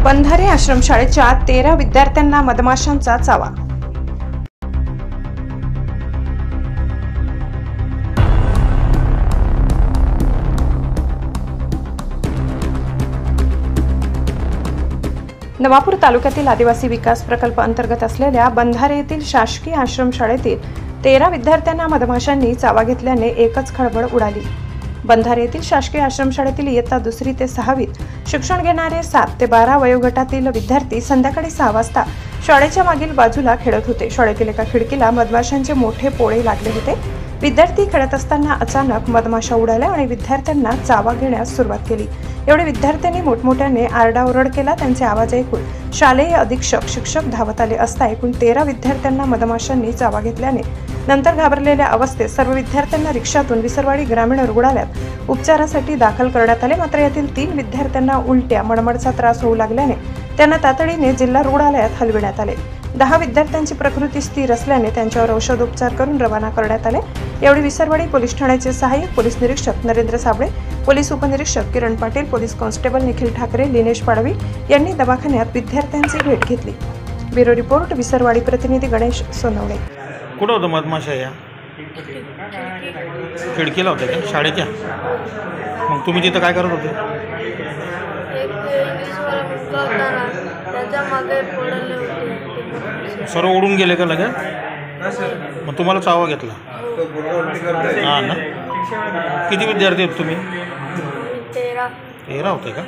बंधारे आश्रमशाळेच्या 13 विद्यार्थ्यांना मधमाशांचा चावा। नवापूर तालुक्यातील आदिवासी विकास प्रकल्प अंतर्गत असलेल्या बंधारे येथील शासकीय आश्रमशाळेतील 13 विद्यार्थ्यांना मधमाशांनी चावा घेतल्याने एकच खळबळ उडाली। बंधारे येथील शासकीय आश्रमशाळेतील इयत्ता 2री ते 6वीत शिक्षण घेणारे 7 ते 12 वयोगटातील विद्यार्थी संध्याकाळी 6 वाजता शाळेच्या मागील बाजूला खेळत होते। शाळेतील एका खिडकीला मधमाशांचे मोठे पोळे लागले होते। विद्यार्थी खेळत असताना अचानक मधमाशा उडाल्या आणि विद्यार्थ्यांना चावा घेण्यास सुरुवात केली। एवढे विद्यार्थ्यांनी मोठमोठ्याने आरडाओरड केला। त्यांचे आवाज ऐकून शालेय अधीक्षक शिक्षक धावत आले असता एकूण 13 विद्यार्थ्यांना मधमाशांनी चावा घेतल्याने नंतर घाबरलेल्या अवस्थेत सर्व विद्यार्थ्यांना रिक्षातून विसरवाडी ग्रामीण रुग्णालयात उपचारासाठी दाखल करण्यात आले। मात्र यातील 3 विद्यार्थ्यांना उलट्या मळमळचा त्रास होऊ लागल्याने त्यांना तातडीने जिल्हा रुग्णालयात हलविण्यात आले। 10 विद्यार्थ्यांची प्रकृती स्थिर असल्याने त्यांच्यावर औषधोपचार करून रवाना करण्यात आले। यावेळी विसरवाडी पोलीस ठाण्याचे सहाय्यक पोलीस निरीक्षक नरेंद्र साबळे, पोलीस उपनिरीक्षक किरण पाटील, पोलीस कॉन्स्टेबल निखिल ठाकरे, लिनेश पाडवी यांनी दवाखान्यात विद्यार्थ्यांची भेट घेतली। ब्युरो रिपोर्ट, विसरवाडी प्रतिनिधी गणेश सोनवणे। कुठं होतं मधमाशा? या खिडकीला होत्या का शाळेच्या? मग तुम्ही तिथं काय करत होते? सर्व उडून गेले का लगेच? मग तुम्हाला चावा घेतला? हां ना। किती विद्यार्थी आहेत तुम्ही? 13 होते का?